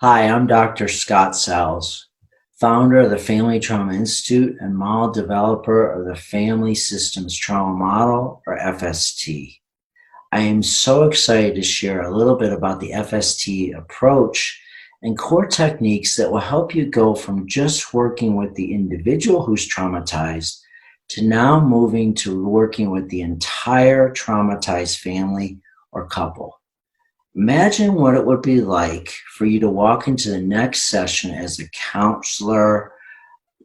Hi, I'm Dr. Scott Sells, founder of the Family Trauma Institute and model developer of the Family Systems Trauma Model, or FST. I am so excited to share a little bit about the FST approach and core techniques that will help you go from just working with the individual who's traumatized to now moving to working with the entire traumatized family or couple. Imagine what it would be like for you to walk into the next session as a counselor,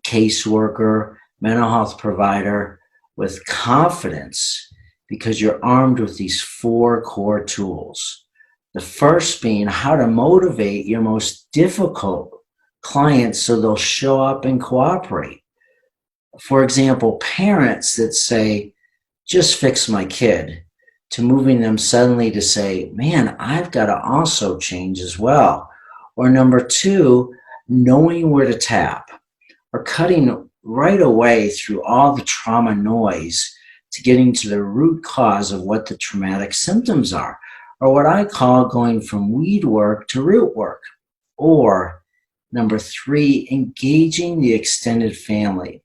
caseworker, mental health provider with confidence because you're armed with these four core tools. The first being how to motivate your most difficult clients so they'll show up and cooperate. For example, parents that say, just fix my kid, to moving them suddenly to say, man, I've got to also change as well. Or number two, knowing where to tap, or cutting right away through all the trauma noise to getting to the root cause of what the traumatic symptoms are, or what I call going from weed work to root work. Or number three, engaging the extended family.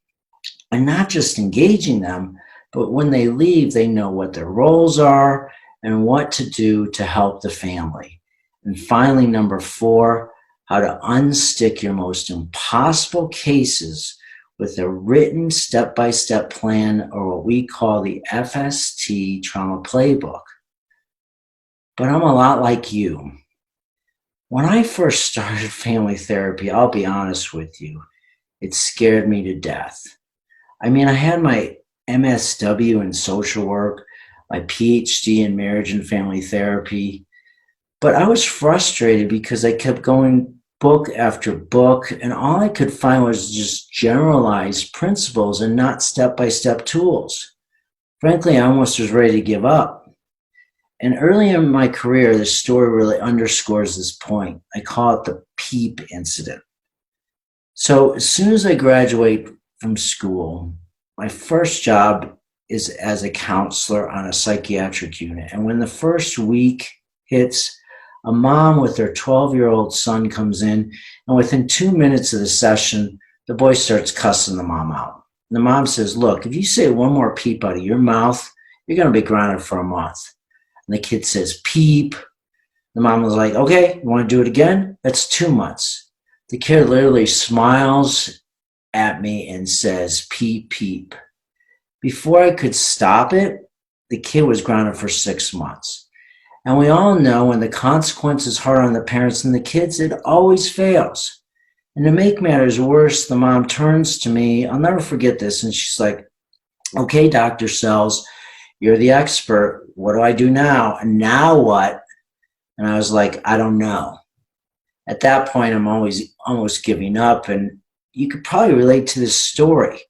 And not just engaging them, but when they leave, they know what their roles are and what to do to help the family. And finally, number four, how to unstick your most impossible cases with a written step-by-step plan, or what we call the FST Trauma Playbook. But I'm a lot like you. When I first started family therapy, I'll be honest with you, it scared me to death. I mean, I had my MSW in social work, my PhD in marriage and family therapy, but I was frustrated because I kept going book after book, and all I could find was just generalized principles and not step-by-step tools. Frankly, I almost was ready to give up. And early in my career, this story really underscores this point. I call it the PEEP incident. So as soon as I graduate from school, my first job is as a counselor on a psychiatric unit. And when the first week hits, a mom with their 12-year-old son comes in, and within 2 minutes of the session, the boy starts cussing the mom out. And the mom says, look, if you say one more peep out of your mouth, you're going to be grounded for a month. And the kid says, peep. The mom was like, okay, you want to do it again? That's 2 months. The kid literally smiles at me and says, peep, peep. Before I could stop it, the kid was grounded for 6 months. And we all know when the consequence is hard on the parents and the kids, it always fails. And to make matters worse, the mom turns to me, I'll never forget this, and she's like, okay, Dr. Sells, you're the expert. What do I do now? And now what? And I was like, I don't know. At that point, I'm always almost giving up, and you could probably relate to this story.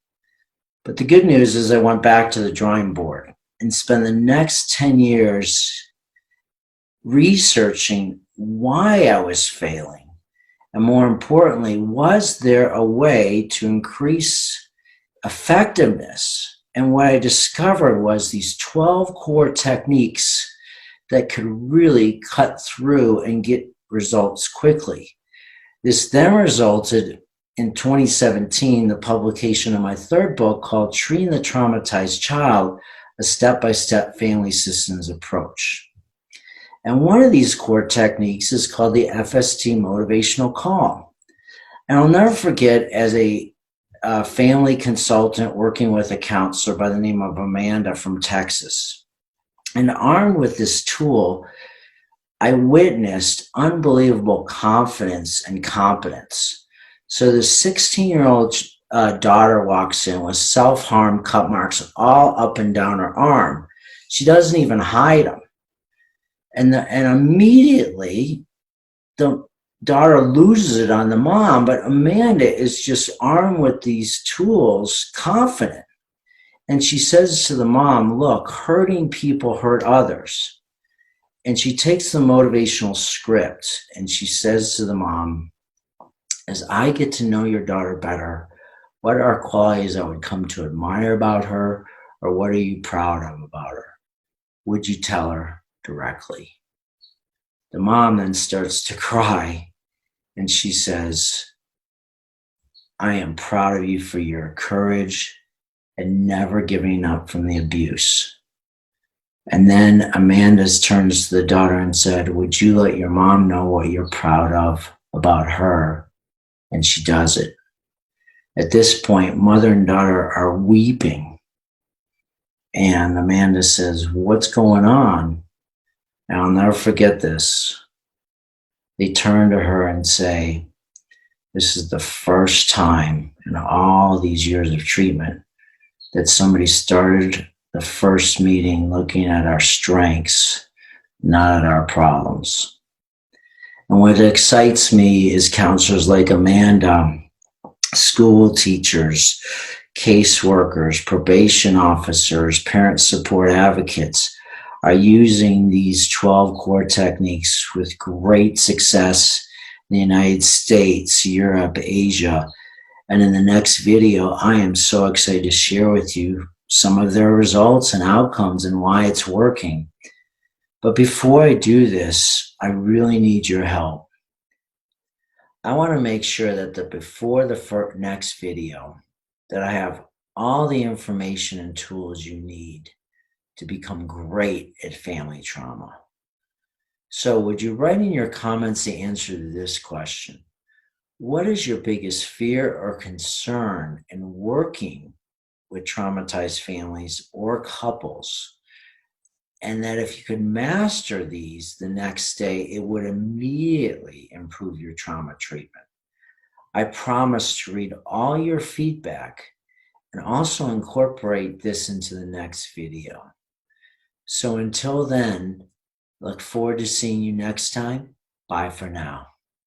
But the good news is I went back to the drawing board and spent the next 10 years researching why I was failing. And more importantly, was there a way to increase effectiveness? And what I discovered was these 12 core techniques that could really cut through and get results quickly. This then resulted in 2017, the publication of my third book called Treating the Traumatized Child, a Step-by-Step Family Systems Approach. And one of these core techniques is called the FST Motivational Call. And I'll never forget, as a family consultant working with a counselor by the name of Amanda from Texas, and armed with this tool, I witnessed unbelievable confidence and competence. So the 16-year-old daughter walks in with self-harm cut marks all up and down her arm. She doesn't even hide them. And immediately the daughter loses it on the mom, but Amanda is just armed with these tools, confident. And she says to the mom, look, hurting people hurt others. And she takes the motivational script and she says to the mom, as I get to know your daughter better, what are qualities I would come to admire about her, or what are you proud of about her? Would you tell her directly? The mom then starts to cry and she says, I am proud of you for your courage and never giving up from the abuse. And then Amanda turns to the daughter and said, would you let your mom know what you're proud of about her? And she does it. At this point, mother and daughter are weeping. And Amanda says, what's going on? And I'll never forget this. They turn to her and say, this is the first time in all these years of treatment that somebody started the first meeting looking at our strengths, not at our problems. And what excites me is counselors like Amanda, school teachers, caseworkers, probation officers, parent support advocates are using these 12 core techniques with great success in the United States, Europe, Asia. And in the next video, I am so excited to share with you some of their results and outcomes and why it's working. But before I do this, I really need your help. I want to make sure that before the next video, that I have all the information and tools you need to become great at family trauma. So would you write in your comments the answer to this question? What is your biggest fear or concern in working with traumatized families or couples? And that if you could master these the next day, it would immediately improve your trauma treatment. I promise to read all your feedback and also incorporate this into the next video. So until then, look forward to seeing you next time. Bye for now.